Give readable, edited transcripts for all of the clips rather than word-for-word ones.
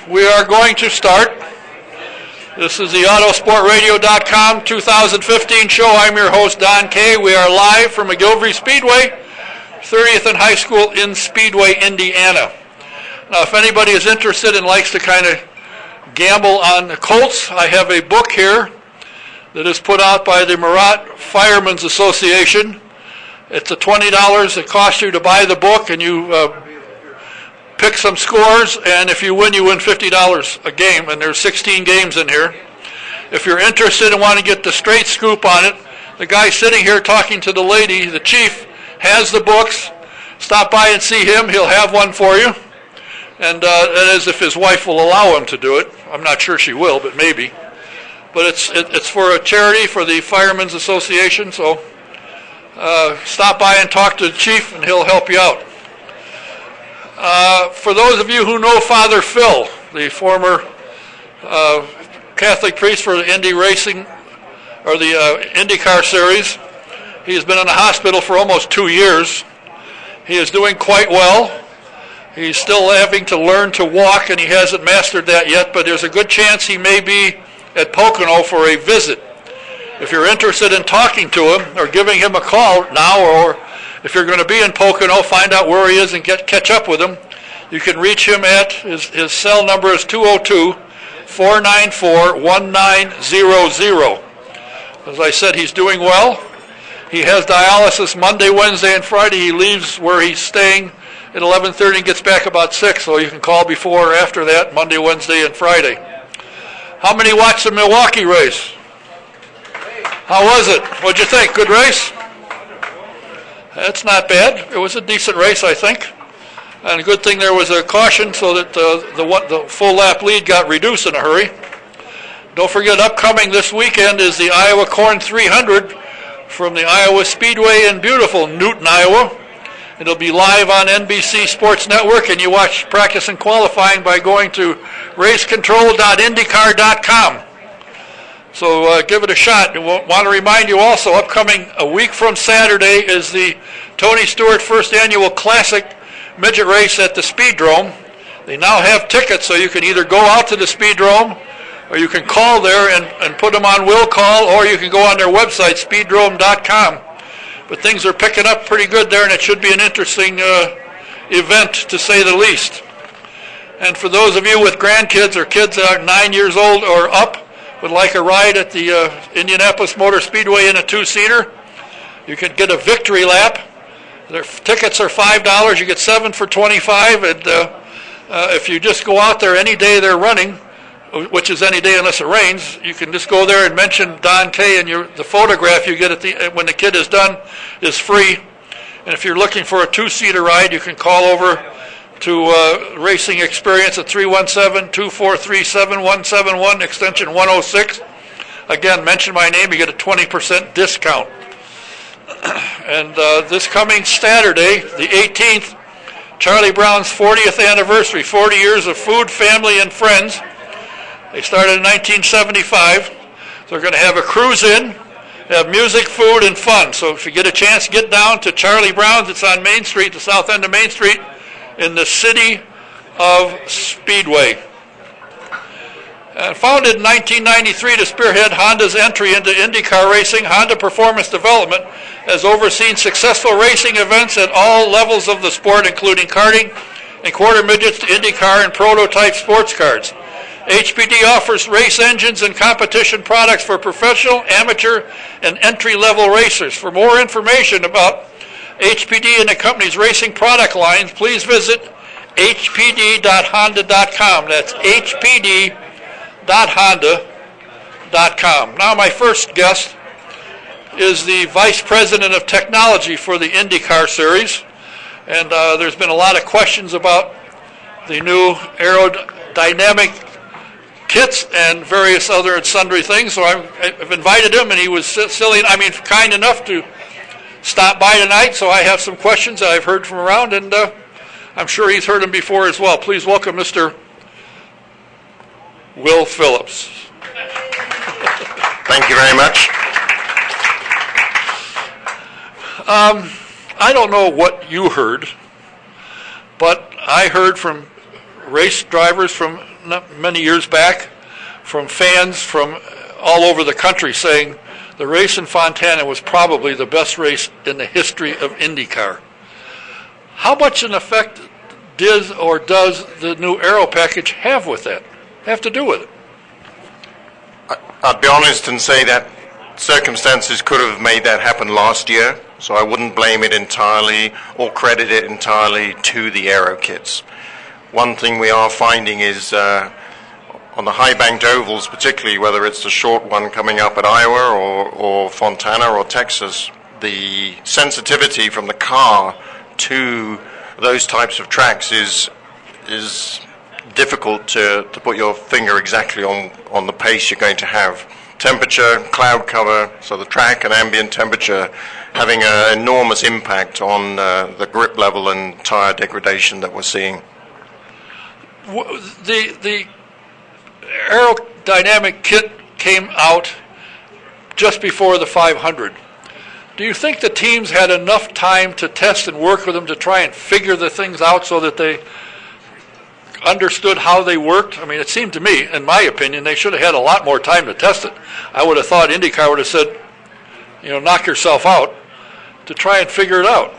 We are going to start. This is the Autosportradio.com 2015 show. I'm your host, Don Kay. We are live from McGillivray Speedway, 30th and High School in Speedway, Indiana. Now, if anybody is interested and likes to kind of gamble on the Colts, I have a book here that is put out by the Murat Firemen's Association. It's a $20 it costs you to buy the book, and you pick some scores, and if you win $50 a game, and there's 16 games in here. If you're interested and want to get the straight scoop on it, the guy sitting here talking to the lady, the chief, has the books. Stop by and see him. He'll have one for you. And that is if his wife will allow him to do it. I'm not sure she will, but maybe. But it's for a charity for the Firemen's Association, so stop by and talk to the chief, and he'll help you out. For those of you who know Father Phil, the former Catholic priest for the Indy Racing, or the IndyCar Series, he has been in the hospital for almost 2 years. He is doing quite well. He's still having to learn to walk, and he hasn't mastered that yet, but there's a good chance he may be at Pocono for a visit. If you're interested in talking to him or giving him a call now, or if you're going to be in Pocono, find out where he is and catch up with him. You can reach him at, his cell number is 202-494-1900. As I said, he's doing well. He has dialysis Monday, Wednesday, and Friday. He leaves where he's staying at 11:30 and gets back about 6, so you can call before or after that, Monday, Wednesday, and Friday. How many watched the Milwaukee race? How was it? What'd you think? Good race? That's not bad. It was a decent race, I think. And a good thing there was a caution so that the full lap lead got reduced in a hurry. Don't forget, upcoming this weekend is the Iowa Corn 300 from the Iowa Speedway in beautiful Newton, Iowa. It'll be live on NBC Sports Network, and you watch practice and qualifying by going to racecontrol.indycar.com. So give it a shot. I want to remind you also, upcoming a week from Saturday is the Tony Stewart First Annual Classic Midget Race at the Speedrome. They now have tickets, so you can either go out to the Speedrome, or you can call there and put them on will call, or you can go on their website, speedrome.com. But things are picking up pretty good there, and it should be an interesting event, to say the least. And for those of you with grandkids or kids that are 9 years old or up, would like a ride at the Indianapolis Motor Speedway in a two-seater, you can get a victory lap. Their tickets are $5. You get 7 for $25. And if you just go out there any day they're running, which is any day unless it rains, you can just go there and mention Don Kay, and the photograph you get when the kid is done is free. And if you're looking for a two-seater ride, you can call over to Racing Experience at 317-243-7171, extension 106. Again, mention my name, you get a 20% discount. And this coming Saturday, the 18th, Charlie Brown's 40th anniversary, 40 years of food, family, and friends. They started in 1975. So they're going to have a cruise in, have music, food, and fun. So if you get a chance, get down to Charlie Brown's. It's on Main Street, the south end of Main Street, in the city of Speedway. Founded in 1993 to spearhead Honda's entry into IndyCar racing, Honda Performance Development has overseen successful racing events at all levels of the sport, including karting and quarter midgets to IndyCar and prototype sports cars. HPD offers race engines and competition products for professional, amateur, and entry-level racers. For more information about HPD and the company's racing product lines, please visit hpd.honda.com. That's hpd.honda.com. Now my first guest is the Vice President of Technology for the IndyCar Series. And there's been a lot of questions about the new aerodynamic kits and various other and sundry things. So I've invited him, and he was kind enough to stop by tonight. So I have some questions that I've heard from around, and I'm sure he's heard them before as well. Please welcome Mr. Will Phillips. Thank you very much. I don't know what you heard, but I heard from race drivers from not many years back, from fans from all over the country saying the race in Fontana was probably the best race in the history of IndyCar. How much an effect does the new aero package have to do with it? I'd be honest and say that circumstances could have made that happen last year, so I wouldn't blame it entirely or credit it entirely to the aero kits. One thing we are finding is on the high-banked ovals, particularly whether it's the short one coming up at Iowa or Fontana or Texas, the sensitivity from the car to those types of tracks is difficult to put your finger exactly on the pace you're going to have. Temperature, cloud cover, so the track and ambient temperature having an enormous impact on the grip level and tire degradation that we're seeing. The aerodynamic kit came out just before the 500. Do you think the teams had enough time to test and work with them to try and figure the things out so that they understood how they worked? I mean, it seemed to me, in my opinion, they should have had a lot more time to test it. I would have thought IndyCar would have said, knock yourself out to try and figure it out.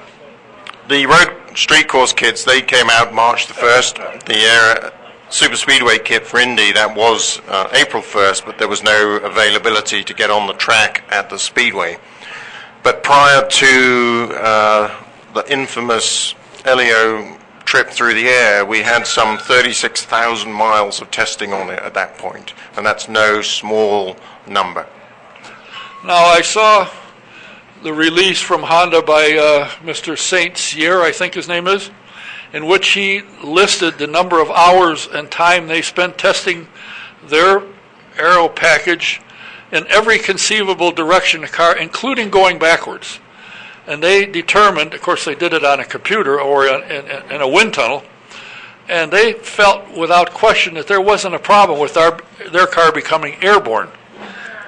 The road street course kits, they came out March the 1st. The Super Speedway kit for Indy, that was April 1st, but there was no availability to get on the track at the Speedway. But prior to the infamous Elio trip through the air, we had some 36,000 miles of testing on it at that point, and that's no small number. Now, I saw the release from Honda by Mr. St. Cyr, I think his name is, in which he listed the number of hours and time they spent testing their aero package in every conceivable direction of the car, including going backwards. And they determined, of course they did it on a computer or in a wind tunnel, and they felt without question that there wasn't a problem with their car becoming airborne.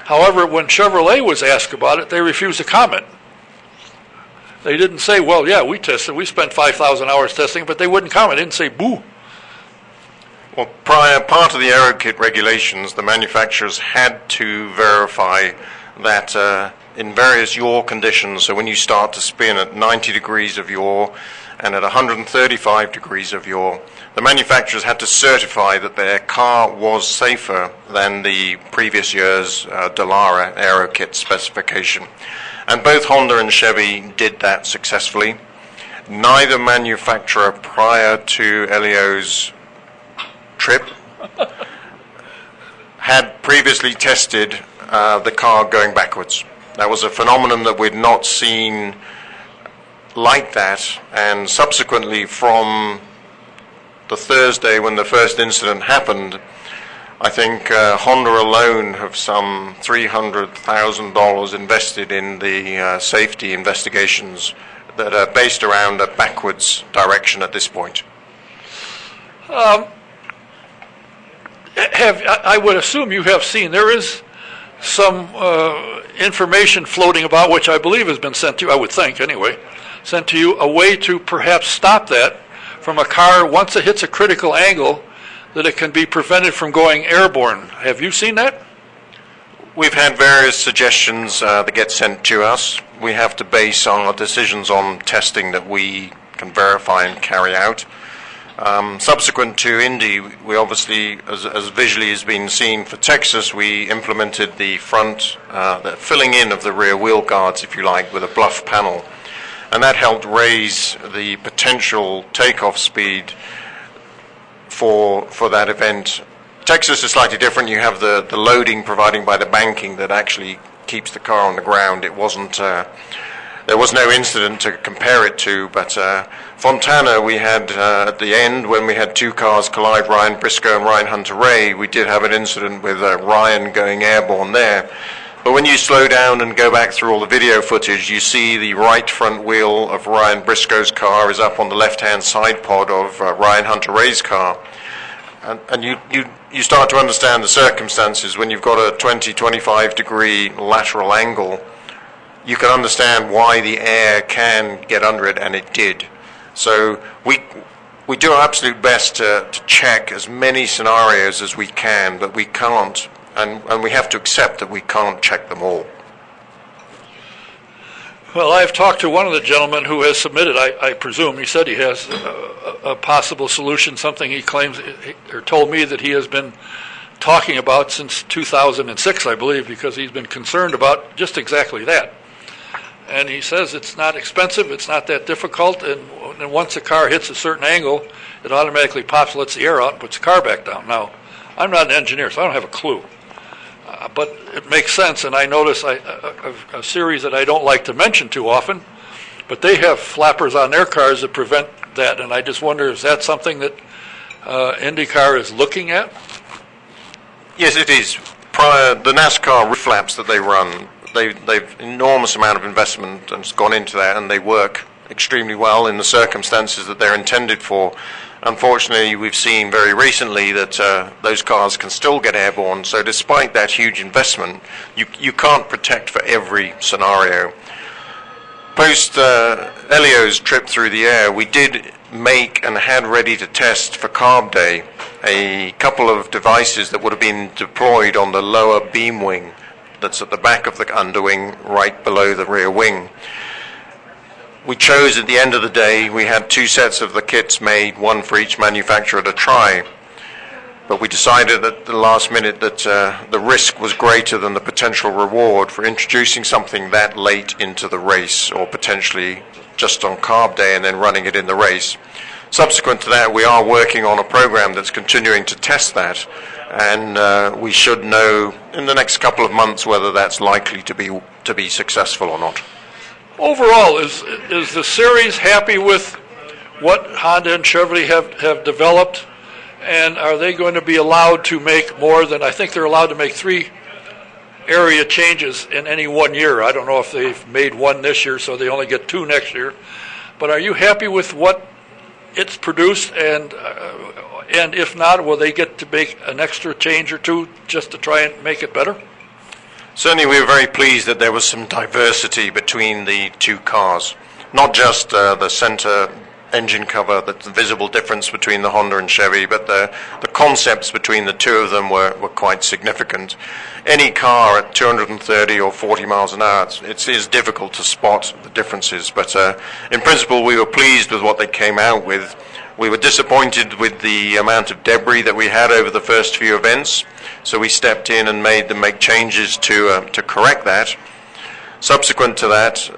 However, when Chevrolet was asked about it, they refused to comment. They didn't say, well, yeah, we tested, we spent 5,000 hours testing, but they wouldn't comment. They didn't say boo. Well, part of the aero kit regulations, the manufacturers had to verify that in various yaw conditions, so when you start to spin at 90 degrees of yaw and at 135 degrees of yaw, the manufacturers had to certify that their car was safer than the previous year's Dallara aero kit specification. And both Honda and Chevy did that successfully. Neither manufacturer prior to Elio's trip had previously tested the car going backwards. That was a phenomenon that we'd not seen like that, and subsequently from the Thursday when the first incident happened, I think Honda alone have some $300,000 invested in the safety investigations that are based around a backwards direction at this point. I would assume you have seen, there is some information floating about, which I believe has been sent to you, I would think anyway, sent to you, a way to perhaps stop that from a car once it hits a critical angle, that it can be prevented from going airborne. Have you seen that? We've had various suggestions that get sent to us. We have to base our decisions on testing that we can verify and carry out. Subsequent to Indy, we obviously, as visually has been seen for Texas, we implemented the front, the filling in of the rear wheel guards, if you like, with a bluff panel. And that helped raise the potential takeoff speed for that event. Texas is slightly different. You have the loading provided by the banking that actually keeps the car on the ground. It wasn't, there was no incident to compare it to, but Fontana, we had at the end, when we had two cars collide, Ryan Briscoe and Ryan Hunter-Reay, we did have an incident with Ryan going airborne there. But when you slow down and go back through all the video footage, you see the right front wheel of Ryan Briscoe's car is up on the left-hand side pod of Ryan Hunter-Reay's car. And you start to understand the circumstances when you've got a 20-25 degree lateral angle. You can understand why the air can get under it, and it did. So We do our absolute best to check as many scenarios as we can, but we can't, and we have to accept that we can't check them all. Well, I've talked to one of the gentlemen who has submitted, I presume, he said he has a possible solution, something he claims, or told me that he has been talking about since 2006, I believe, because he's been concerned about just exactly that. And he says it's not expensive, it's not that difficult, and once a car hits a certain angle, it automatically pops, lets the air out, and puts the car back down. Now, I'm not an engineer, so I don't have a clue. But it makes sense, and I notice a series that I don't like to mention too often, but they have flappers on their cars that prevent that, and I just wonder, is that something that IndyCar is looking at? Yes, it is. The NASCAR roof flaps that they run, they've enormous amount of investment has gone into that, and they work extremely well in the circumstances that they're intended for. Unfortunately, we've seen very recently that those cars can still get airborne, so despite that huge investment, you can't protect for every scenario. Post Elio's trip through the air, we did make and had ready to test for Carb Day a couple of devices that would have been deployed on the lower beam wing that's at the back of the underwing, right below the rear wing. We chose at the end of the day, we had two sets of the kits made, one for each manufacturer to try. But we decided at the last minute that the risk was greater than the potential reward for introducing something that late into the race, or potentially just on Carb Day and then running it in the race. Subsequent to that, we are working on a program that's continuing to test that, and we should know in the next couple of months whether that's likely to be successful or not. Overall, is the series happy with what Honda and Chevrolet have developed, and are they going to be allowed to make more than, I think they're allowed to make 3 area changes in any 1 year. I don't know if they've made 1 this year, so they only get 2 next year. But are you happy with what it's produced, and if not, will they get to make an extra change or 2 just to try and make it better? Certainly we were very pleased that there was some diversity between the 2 cars. Not just the center engine cover, the visible difference between the Honda and Chevy, but the concepts between the 2 of them were quite significant. Any car at 230 or 40 miles an hour, it is difficult to spot the differences, but in principle we were pleased with what they came out with. We were disappointed with the amount of debris that we had over the first few events, so we stepped in and made them make changes to correct that. Subsequent to that,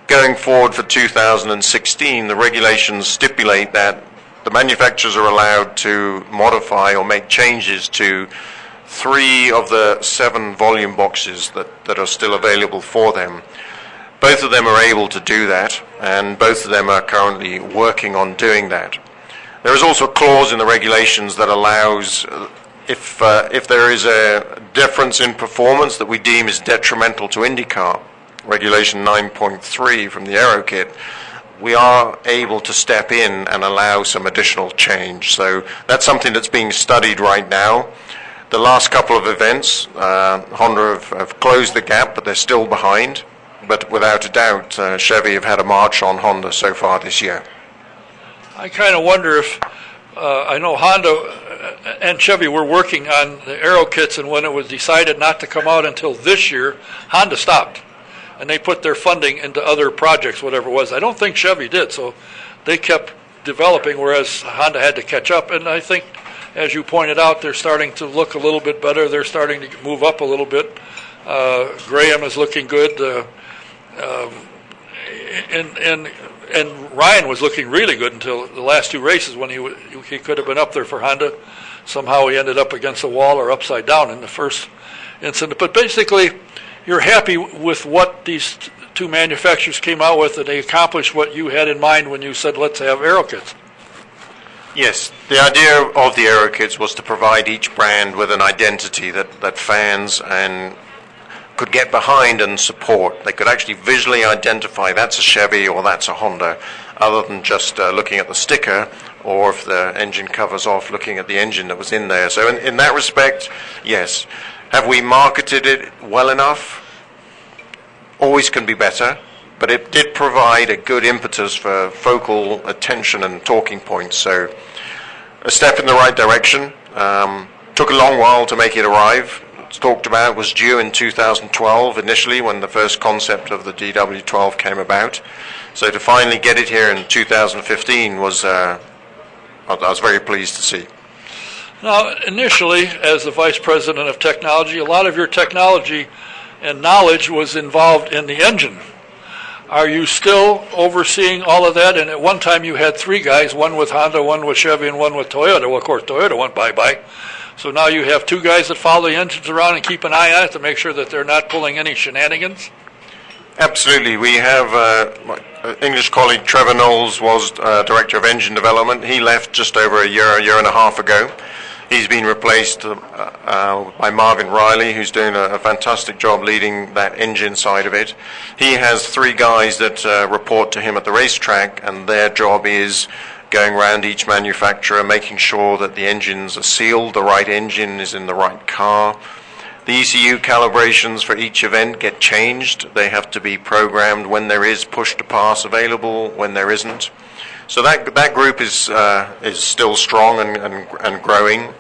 going forward for 2016, the regulations stipulate that the manufacturers are allowed to modify or make changes to 3 of the 7 volume boxes that are still available for them. Both of them are able to do that, and both of them are currently working on doing that. There is also a clause in the regulations that allows, if there is a difference in performance that we deem is detrimental to IndyCar, Regulation 9.3 from the Aero Kit, we are able to step in and allow some additional change. So that's something that's being studied right now. The last couple of events, Honda have closed the gap, but they're still behind. But without a doubt, Chevy have had a march on Honda so far this year. I kind of wonder if, I know Honda and Chevy were working on the Aero kits, and when it was decided not to come out until this year, Honda stopped. And they put their funding into other projects, whatever it was. I don't think Chevy did, so they kept developing, whereas Honda had to catch up. And I think, as you pointed out, they're starting to look a little bit better. They're starting to move up a little bit. Graham is looking good. And Ryan was looking really good until the last 2 races when he could have been up there for Honda. Somehow he ended up against the wall or upside down in the first incident. But basically, you're happy with what these 2 manufacturers came out with, and they accomplished what you had in mind when you said, let's have Aero kits. Yes, the idea of the Aero kits was to provide each brand with an identity that fans and could get behind and support. They could actually visually identify that's a Chevy or that's a Honda, other than just looking at the sticker, or if the engine cover's off, looking at the engine that was in there. So in that respect, yes. Have we marketed it well enough? Always can be better, but it did provide a good impetus for focal attention and talking points. So a step in the right direction. Took a long while to make it arrive. It's talked about, was due in 2012 initially when the first concept of the DW12 came about. So to finally get it here in 2015 was, I was very pleased to see. Now, initially, as the Vice President of Technology, a lot of your technology and knowledge was involved in the engine. Are you still overseeing all of that? And at one time you had three guys, one with Honda, one with Chevy, and one with Toyota. Well, of course, Toyota went bye-bye. So now you have two guys that follow the engines around and keep an eye on it to make sure that they're not pulling any shenanigans? Absolutely. We have my English colleague Trevor Knowles was Director of Engine Development. He left just over a year and a half ago. He's been replaced by Marvin Riley, who's doing a fantastic job leading that engine side of it. He has three guys that report to him at the racetrack, and their job is going around each manufacturer, making sure that the engines are sealed, the right engine is in the right car. The ECU calibrations for each event get changed. They have to be programmed when there is push-to-pass available, when there isn't. So that group is still strong and growing.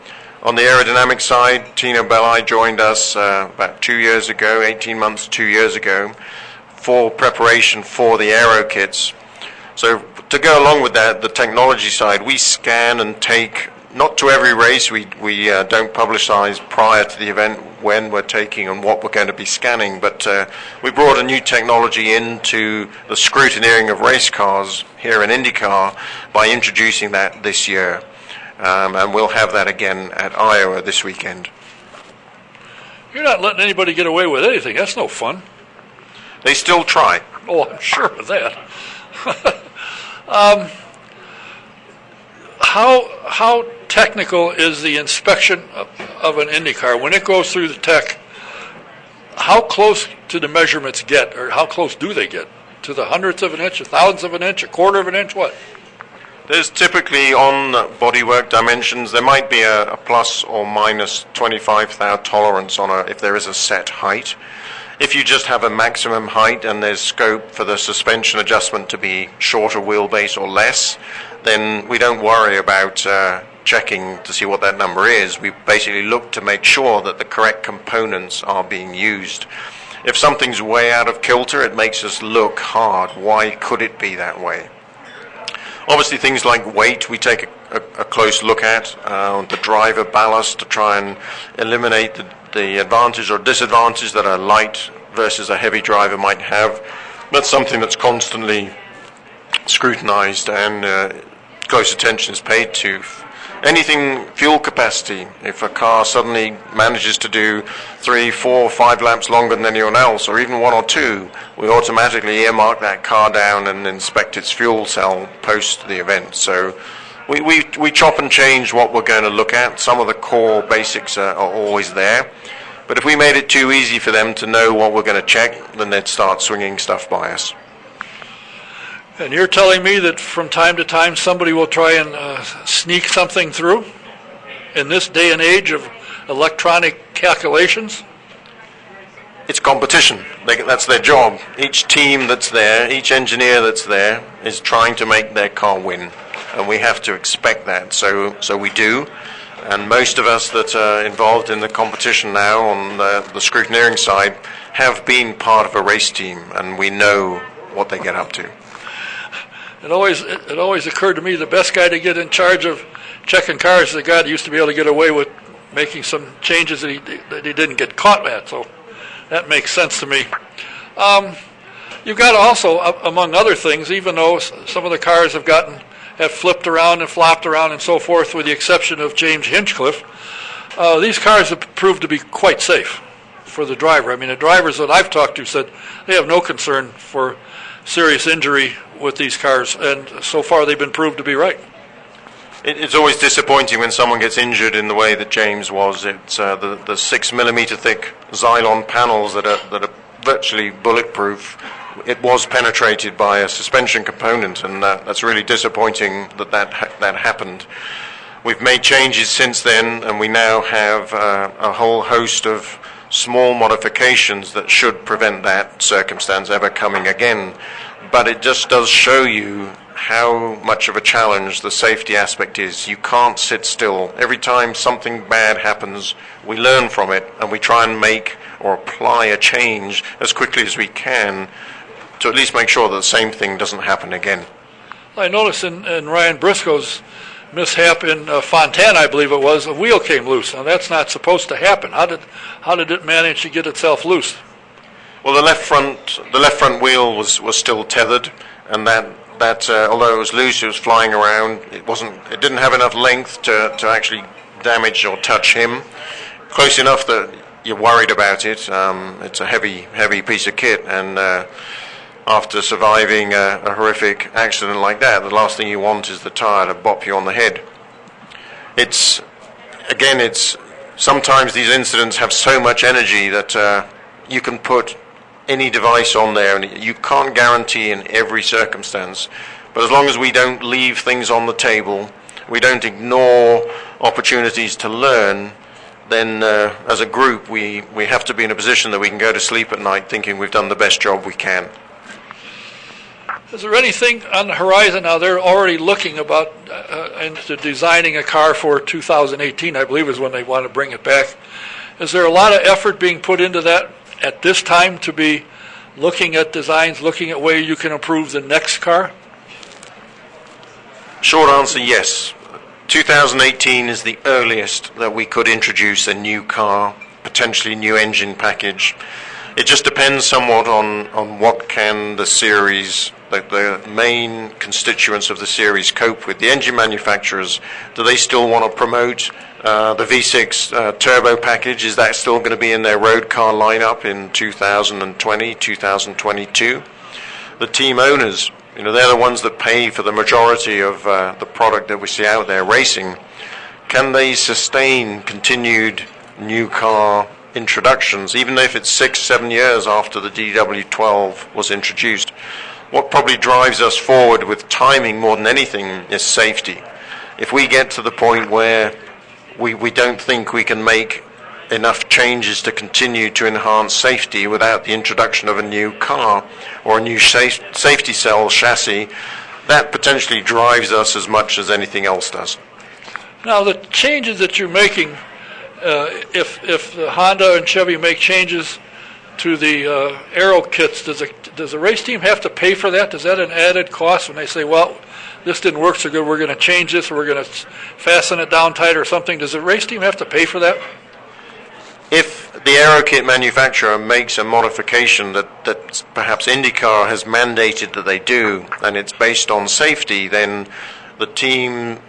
On the aerodynamic side, Tino Belli joined us about 2 years ago, 18 months, 2 years ago, for preparation for the aero kits. So to go along with that, the technology side, we scan and take, not to every race, we don't publicize prior to the event when we're taking and what we're going to be scanning, but we brought a new technology into the scrutineering of race cars here in IndyCar by introducing that this year. And we'll have that again at Iowa this weekend. You're not letting anybody get away with anything. That's no fun. They still try. Oh, I'm sure of that. How technical is the inspection of an Indy car? When it goes through the tech, how close to the measurements get, or how close do they get? To the hundredths of an inch, a thousandth of an inch, a quarter of an inch, what? There's typically on bodywork dimensions, there might be a plus or minus 25 thou tolerance on if there is a set height. If you just have a maximum height and there's scope for the suspension adjustment to be shorter wheelbase or less, then we don't worry about checking to see what that number is. We basically look to make sure that the correct components are being used. If something's way out of kilter, it makes us look hard. Why could it be that way? Obviously, things like weight, we take a close look at. The driver ballast to try and eliminate the advantage or disadvantage that a light versus a heavy driver might have. That's something that's constantly scrutinized and close attention is paid to. Anything fuel capacity, if a car suddenly manages to do 3, 4, 5 laps longer than anyone else, or even 1 or 2, we automatically earmark that car down and inspect its fuel cell post the event. So we chop and change what we're going to look at. Some of the core basics are always there. But if we made it too easy for them to know what we're going to check, then they'd start swinging stuff by us. And you're telling me that from time to time somebody will try and sneak something through in this day and age of electronic calculations? It's competition. That's their job. Each team that's there, each engineer that's there is trying to make their car win. And we have to expect that. So we do. And most of us that are involved in the competition now on the scrutineering side have been part of a race team, and we know what they get up to. It always occurred to me the best guy to get in charge of checking cars is the guy that used to be able to get away with making some changes that he didn't get caught at. So that makes sense to me. You've got also, among other things, even though some of the cars have flipped around and flopped around and so forth, with the exception of James Hinchcliffe, these cars have proved to be quite safe for the driver. I mean, the drivers that I've talked to said they have no concern for serious injury with these cars, and so far they've been proved to be right. It's always disappointing when someone gets injured in the way that James was. It's the 6 millimeter thick Xylon panels that are virtually bulletproof. It was penetrated by a suspension component, and that's really disappointing that happened. We've made changes since then, and we now have a whole host of small modifications that should prevent that circumstance ever coming again. But it just does show you how much of a challenge the safety aspect is. You can't sit still. Every time something bad happens, we learn from it and we try and make or apply a change as quickly as we can to at least make sure that the same thing doesn't happen again. I noticed in Ryan Briscoe's mishap in Fontana, I believe it was, a wheel came loose. Now that's not supposed to happen. How did it manage to get itself loose? Well, the left front wheel was still tethered, and that although it was loose, it was flying around. It didn't have enough length to actually damage or touch him. Close enough that you're worried about it. It's a heavy piece of kit, and after surviving a horrific accident like that, the last thing you want is the tire to bop you on the head. It's sometimes these incidents have so much energy that you can put any device on there, and you can't guarantee in every circumstance. But as long as we don't leave things on the table, we don't ignore opportunities to learn, then as a group we have to be in a position that we can go to sleep at night thinking we've done the best job we can. Is there anything on the horizon now? They're already looking about into designing a car for 2018, I believe is when they want to bring it back. Is there a lot of effort being put into that at this time to be looking at designs, looking at ways you can improve the next car? Short answer, yes. 2018 is the earliest that we could introduce a new car, potentially new engine package. It just depends somewhat on what can the series, the main constituents of the series, cope with. The engine manufacturers, do they still want to promote the V6 turbo package? Is that still going to be in their road car lineup in 2020, 2022? The team owners, they're the ones that pay for the majority of the product that we see out there racing. Can they sustain continued new car introductions, even if it's 6-7 years after the DW12 was introduced? What probably drives us forward with timing more than anything is safety. If we get to the point where we don't think we can make enough changes to continue to enhance safety without the introduction of a new car or a new safety cell chassis, that potentially drives us as much as anything else does. Now, the changes that you're making, if the Honda and Chevy make changes to the aero kits, does the race team have to pay for that? Is that an added cost when they say, well, this didn't work so good, we're going to change this, or we're going to fasten it down tight or something? Does the race team have to pay for that? If the aero kit manufacturer makes a modification that perhaps IndyCar has mandated that they do, and it's based on safety, then the team,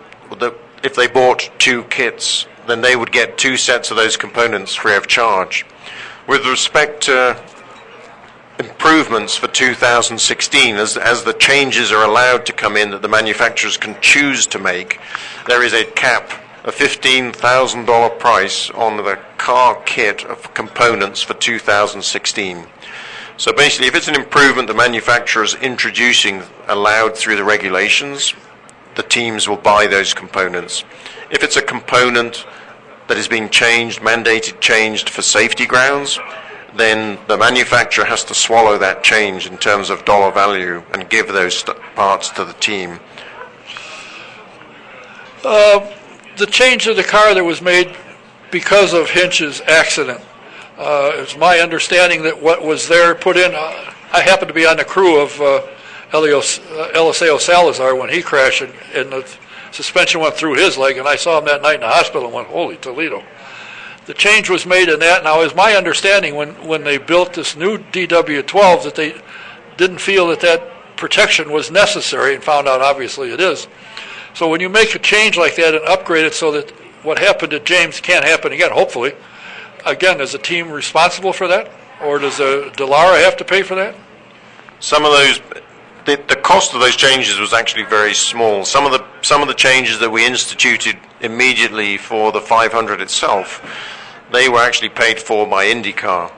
if they bought 2 kits, then they would get 2 sets of those components free of charge. With respect to improvements for 2016, as the changes are allowed to come in that the manufacturers can choose to make, there is a cap, a $15,000 price on the car kit of components for 2016. So basically, if it's an improvement the manufacturer is introducing allowed through the regulations, the teams will buy those components. If it's a component that is being changed for safety grounds, then the manufacturer has to swallow that change in terms of dollar value and give those parts to the team. The change of the car that was made because of Hinch's accident, it's my understanding that what was there put in, I happened to be on the crew of Eliseo Salazar when he crashed, and the suspension went through his leg, and I saw him that night in the hospital and went, holy Toledo. The change was made in that. Now, it's my understanding when they built this new DW12 that they didn't feel that protection was necessary, and found out obviously it is. So when you make a change like that and upgrade it so that what happened to James can't happen again, hopefully, again, is the team responsible for that? Or does Dallara have to pay for that? Some of those, the cost of those changes was actually very small. Some of the changes that we instituted immediately for the 500 itself, they were actually paid for by IndyCar.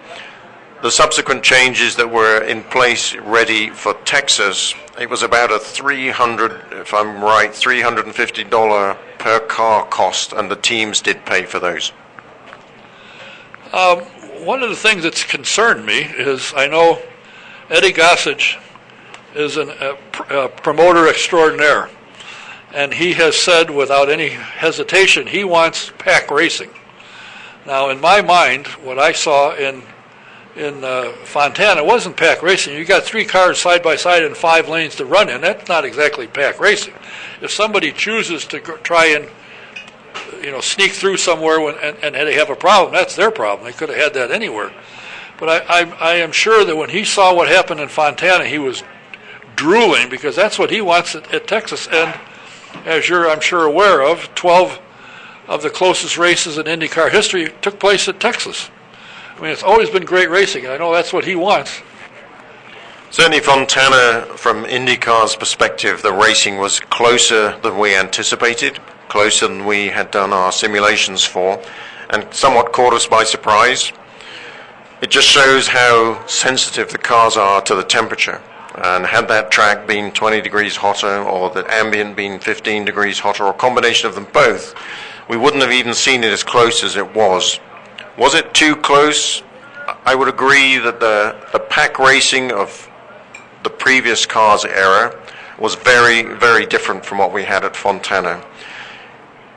The subsequent changes that were in place ready for Texas, it was about a $350 per car cost, and the teams did pay for those. one of the things that's concerned me is I know Eddie Gossage is a promoter extraordinaire, and he has said without any hesitation he wants pack racing. Now, in my mind, what I saw in Fontana wasn't pack racing. You got 3 cars side by side and 5 lanes to run in. That's not exactly pack racing. If somebody chooses to try and sneak through somewhere and they have a problem, that's their problem. They could have had that anywhere. But I am sure that when he saw what happened in Fontana, he was drooling, because that's what he wants at Texas. And as you're, I'm sure, aware of, 12 of the closest races in IndyCar history took place at Texas. I mean, it's always been great racing, and I know that's what he wants. Certainly Fontana, from IndyCar's perspective, the racing was closer than we anticipated, closer than we had done our simulations for, and somewhat caught us by surprise. It just shows how sensitive the cars are to the temperature. And had that track been 20 degrees hotter, or the ambient been 15 degrees hotter, or a combination of them both, we wouldn't have even seen it as close as it was. Was it too close? I would agree that the pack racing of the previous cars era was very, very different from what we had at Fontana.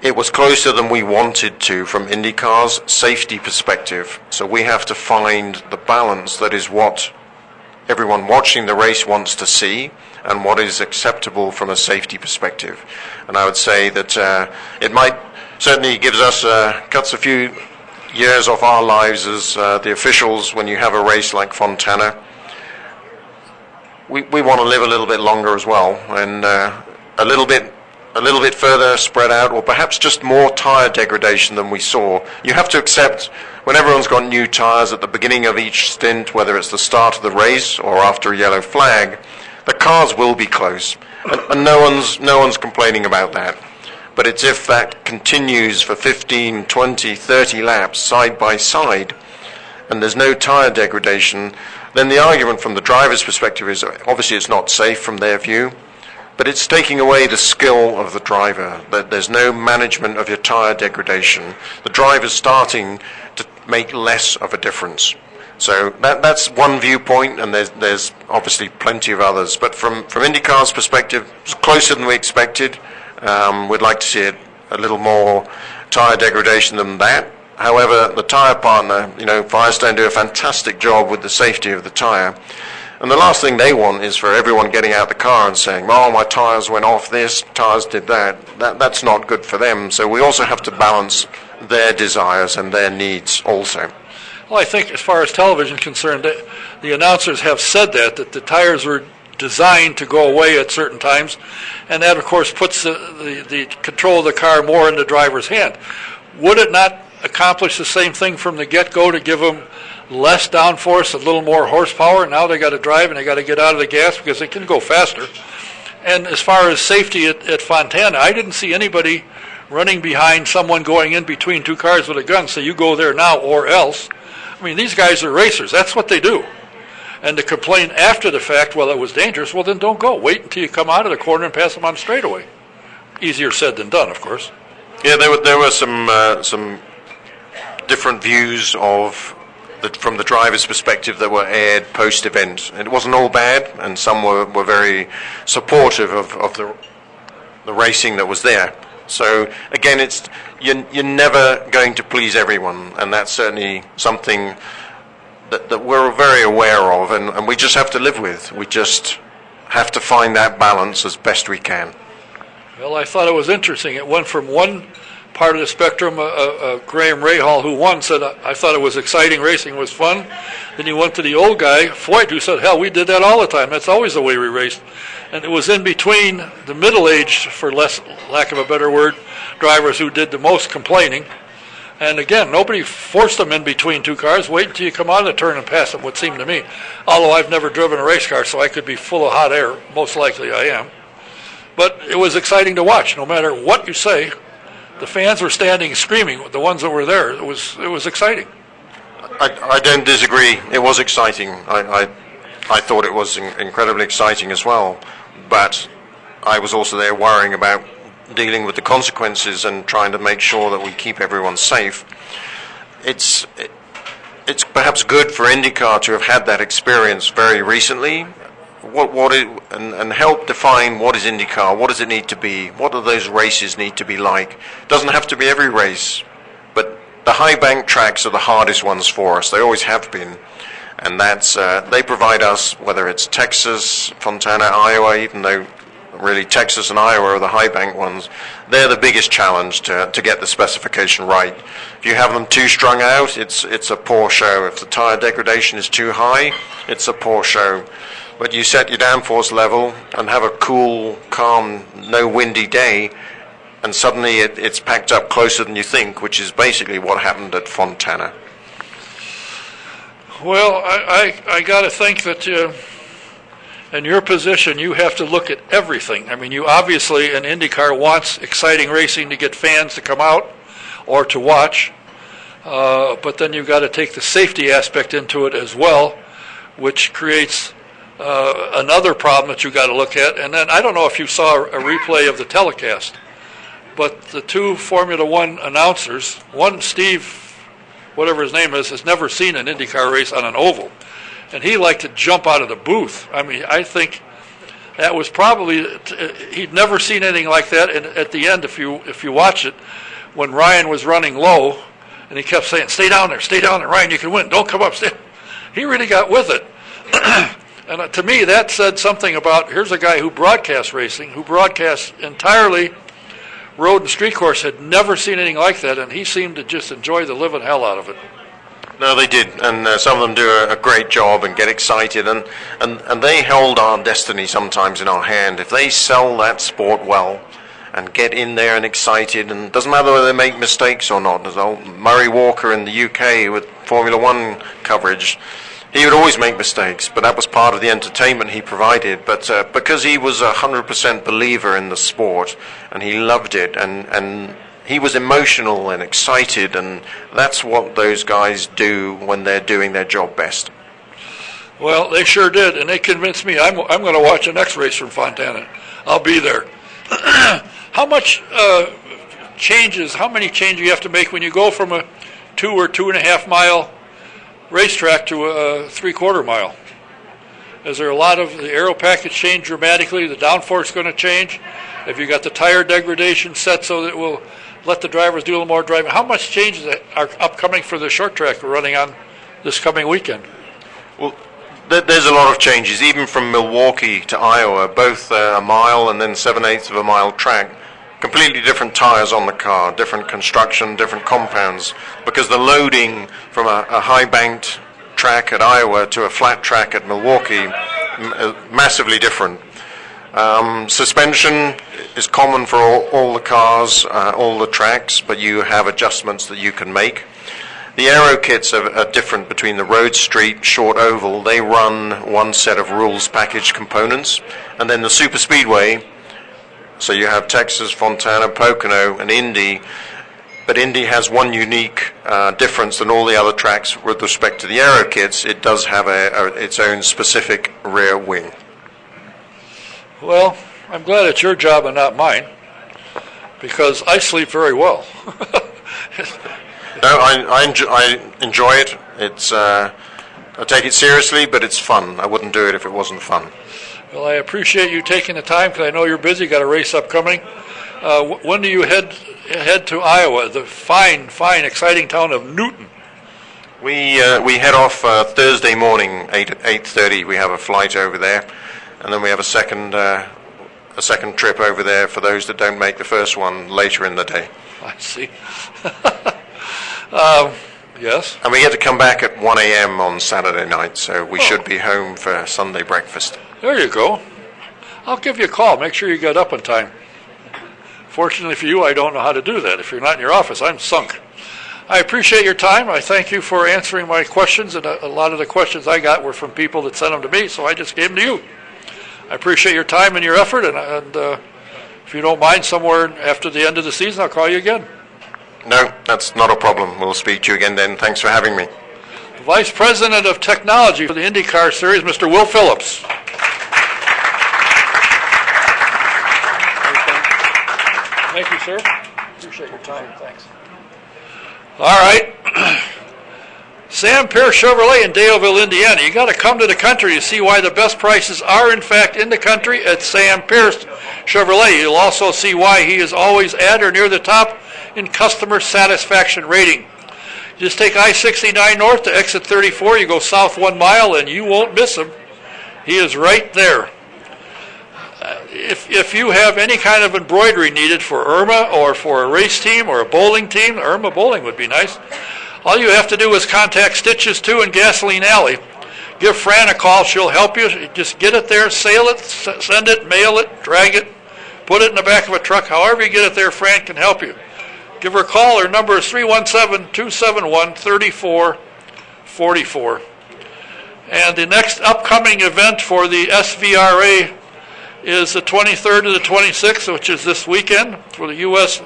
It was closer than we wanted to from IndyCar's safety perspective. So we have to find the balance that is what everyone watching the race wants to see and what is acceptable from a safety perspective. And I would say that it might certainly gives us cuts a few years off our lives as the officials when you have a race like Fontana. We want to live a little bit longer as well, and a little bit further spread out, or perhaps just more tyre degradation than we saw. You have to accept when everyone's got new tyres at the beginning of each stint, whether it's the start of the race or after a yellow flag, the cars will be close, and no one's complaining about that. But it's if that continues for 15, 20, 30 laps side by side, and there's no tyre degradation, then the argument from the driver's perspective is obviously it's not safe from their view, but it's taking away the skill of the driver. That there's no management of your tyre degradation. The driver's starting to make less of a difference. So that's one viewpoint, and there's obviously plenty of others. But from IndyCar's perspective, it's closer than we expected. We'd like to see it a little more tyre degradation than that. However, the tyre partner, Firestone do a fantastic job with the safety of the tyre. And the last thing they want is for everyone getting out the car and saying, oh, my tyres went off this, tyres did that. That's not good for them. So we also have to balance their desires and their needs also. Well, I think as far as television is concerned, the announcers have said that the tires were designed to go away at certain times, and that, of course, puts the control of the car more in the driver's hand. Would it not accomplish the same thing from the get-go to give them less downforce, a little more horsepower? Now they got to drive and they got to get out of the gas because they can go faster. And as far as safety at Fontana, I didn't see anybody running behind someone going in between 2 cars with a gun, so you go there now or else. I mean, these guys are racers. That's what they do. And to complain after the fact, well, it was dangerous, well, then don't go. Wait until you come out of the corner and pass them on straightaway. Easier said than done, of course. Yeah, there were some different views from the driver's perspective that were aired post-event. It wasn't all bad, and some were very supportive of the racing that was there. So again, you're never going to please everyone, and that's certainly something that we're very aware of, and we just have to live with. We just have to find that balance as best we can. Well, I thought it was interesting. It went from one part of the spectrum, Graham Rahal, who won, said, I thought it was exciting, racing was fun. Then he went to the old guy, Foyt, who said, hell, we did that all the time. That's always the way we raced. And it was in between the middle-aged, for lack of a better word, drivers who did the most complaining. And again, nobody forced them in between 2 cars. Wait until you come out of the turn and pass them, would seem to me. Although I've never driven a race car, so I could be full of hot air. Most likely I am. But it was exciting to watch. No matter what you say, the fans were standing screaming, the ones that were there. It was exciting. I don't disagree. It was exciting. I thought it was incredibly exciting as well. But I was also there worrying about dealing with the consequences and trying to make sure that we keep everyone safe. it's perhaps good for IndyCar to have had that experience very recently. And help define what is IndyCar, what does it need to be, what do those races need to be like. It doesn't have to be every race, but the high bank tracks are the hardest ones for us. They always have been, and that's they provide us, whether it's Texas, Fontana, Iowa, even though really Texas and Iowa are the high bank ones, they're the biggest challenge to get the specification right. If you have them too strung out, it's a poor show. If the tire degradation is too high, it's a poor show. But you set your downforce level and have a cool, calm, no windy day, and suddenly it's packed up closer than you think, which is basically what happened at Fontana. Well, I got to think that in your position, you have to look at everything. I mean, you obviously, an IndyCar wants exciting racing to get fans to come out or to watch, but then you've got to take the safety aspect into it as well, which creates another problem that you got to look at. And then I don't know if you saw a replay of the telecast, but the two Formula One announcers, one Steve, whatever his name is, has never seen an IndyCar race on an oval, and he liked to jump out of the booth. I mean, I think that was probably, he'd never seen anything like that. And at the end, if you watch it, when Ryan was running low, and he kept saying, stay down there, Ryan, you can win, don't come up, stay. He really got with it. And to me, that said something about, here's a guy who broadcasts racing, who broadcasts entirely road and street course, had never seen anything like that, and he seemed to just enjoy the living hell out of it. No, they did, and some of them do a great job and get excited, and they hold our destiny sometimes in our hand. If they sell that sport well and get in there and excited, and it doesn't matter whether they make mistakes or not. There's old Murray Walker in the UK with Formula One coverage. He would always make mistakes, but that was part of the entertainment he provided. But because he was 100% believer in the sport, and he loved it, and he was emotional and excited, and that's what those guys do when they're doing their job best. Well, they sure did, and they convinced me. I'm going to watch the next race from Fontana. I'll be there. How many changes you have to make when you go from a 2 or 2.5 mile racetrack to a 3/4 mile? Is there a lot of the aero package change dramatically? The downforce going to change? Have you got the tire degradation set so that it will let the drivers do a little more driving? How much changes are upcoming for the short track we're running on this coming weekend? Well, there's a lot of changes, even from Milwaukee to Iowa, both a mile and then 7/8 of a mile track. Completely different tires on the car, different construction, different compounds, because the loading from a high-banked track at Iowa to a flat track at Milwaukee massively different. Suspension is common for all the cars, all the tracks, but you have adjustments that you can make. The aero kits are different between the road, street, short, oval. They run one set of rules package components, and then the super speedway. So you have Texas, Fontana, Pocono, and Indy, but Indy has one unique difference than all the other tracks with respect to the aero kits. It does have its own specific rear wing. Well, I'm glad it's your job and not mine, because I sleep very well. No, I enjoy it. I take it seriously, but it's fun. I wouldn't do it if it wasn't fun. Well, I appreciate you taking the time, because I know you're busy, got a race upcoming. When do you head to Iowa, the fine, exciting town of Newton? We head off Thursday morning, 8:30. We have a flight over there, and then we have a second trip over there for those that don't make the first one later in the day. I see. Yes. And we get to come back at 1 a.m. on Saturday night, so we should be home for Sunday breakfast. There you go. I'll give you a call. Make sure you get up in time. Fortunately for you, I don't know how to do that. If you're not in your office, I'm sunk. I appreciate your time. I thank you for answering my questions, and a lot of the questions I got were from people that sent them to me, so I just gave them to you. I appreciate your time and your effort, and if you don't mind, somewhere after the end of the season, I'll call you again. No, that's not a problem. We'll speak to you again then. Thanks for having me. Vice President of Technology for the IndyCar Series, Mr. Will Phillips. Thank you, sir. Appreciate your time. Thanks. All right. Sam Pierce Chevrolet in Daleville, Indiana. You got to come to the country to see why the best prices are, in fact, in the country at Sam Pierce Chevrolet. You'll also see why he is always at or near the top in customer satisfaction rating. You just take I-69 north to exit 34. You go south 1 mile, and you won't miss him. He is right there. If you have any kind of embroidery needed for Irma or for a race team or a bowling team, Irma Bowling would be nice. All you have to do is contact Stitches 2 in Gasoline Alley. Give Fran a call. She'll help you. Just get it there, sail it, send it, mail it, drag it, put it in the back of a truck. However you get it there, Fran can help you. Give her a call. Her number is 317-271-3444. And the next upcoming event for the SVRA is the 23rd to the 26th, which is this weekend, for the U.S.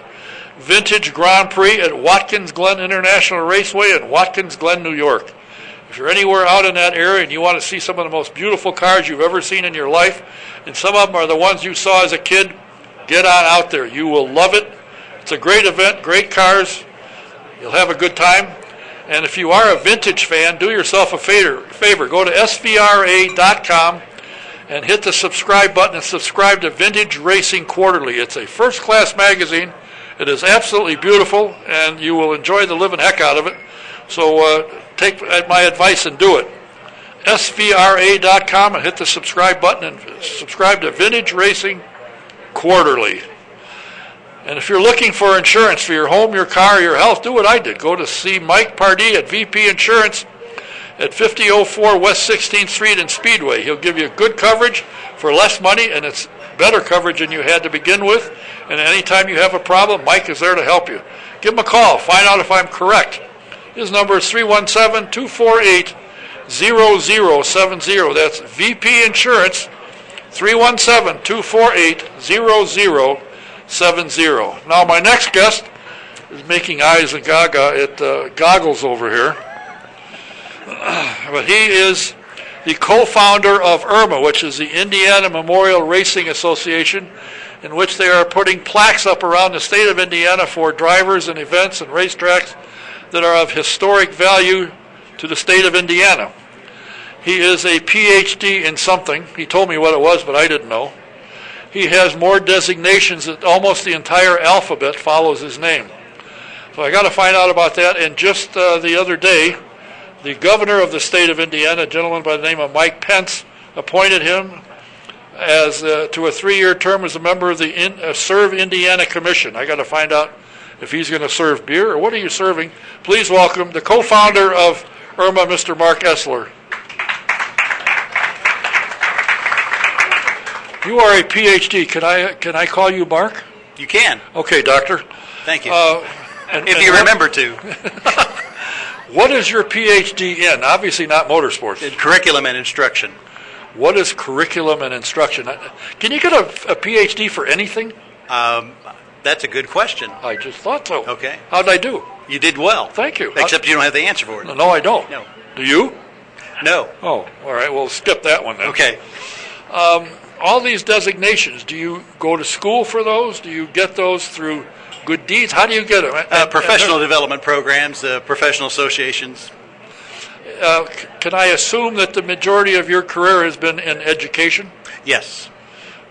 Vintage Grand Prix at Watkins Glen International Raceway in Watkins Glen, New York. If you're anywhere out in that area and you want to see some of the most beautiful cars you've ever seen in your life, and some of them are the ones you saw as a kid, get on out there. You will love it. It's a great event, great cars. You'll have a good time. And if you are a vintage fan, do yourself a favor. Go to svra.com and hit the subscribe button and subscribe to Vintage Racing Quarterly. It's a first-class magazine. It is absolutely beautiful, and you will enjoy the living heck out of it. So take my advice and do it. svra.com and hit the subscribe button and subscribe to Vintage Racing Quarterly. And if you're looking for insurance for your home, your car, your health, do what I did. Go to see Mike Pardee at VP Insurance at 5004 West 16th Street in Speedway. He'll give you good coverage for less money, and it's better coverage than you had to begin with. And anytime you have a problem, Mike is there to help you. Give him a call. Find out if I'm correct. His number is 317-248-0070. That's VP Insurance, 317-248-0070. Now, my next guest is making eyes and gaga at goggles over here. But he is the co-founder of IRMA, which is the Indiana Memorial Racing Association, in which they are putting plaques up around the state of Indiana for drivers and events and racetracks that are of historic value to the state of Indiana. He is a PhD in something. He told me what it was, but I didn't know. He has more designations that almost the entire alphabet follows his name. So I got to find out about that. And just the other day, the governor of the state of Indiana, a gentleman by the name of Mike Pence, appointed him as to a 3-year term as a member of the Serve Indiana Commission. I got to find out if he's going to serve beer or what are you serving. Please welcome the co-founder of IRMA, Mr. Mark Essler. You are a PhD. Can I call you Mark? You can. Okay, doctor. Thank you. If you remember to. What is your PhD in? Obviously not motorsports. In curriculum and instruction. What is curriculum and instruction? Can you get a PhD for anything? That's a good question. I just thought so. Okay. How'd I do? You did well. Thank you. Except you don't have the answer for it. No, I don't. No. Do you? No. Oh, all right. Well, skip that one then. Okay. All these designations, do you go to school for those? Do you get those through good deeds? How do you get them? Professional development programs, professional associations. Can I assume that the majority of your career has been in education? Yes.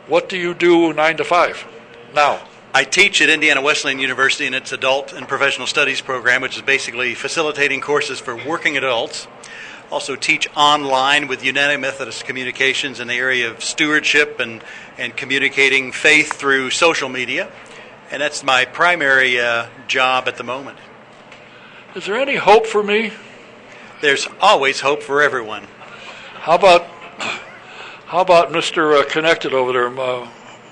What do you do 9 to 5 now? I teach at Indiana Wesleyan University in its adult and professional studies program, which is basically facilitating courses for working adults. Also teach online with United Methodist Communications in the area of stewardship and communicating faith through social media. And that's my primary job at the moment. Is there any hope for me? There's always hope for everyone. How about Mr. Connected over there,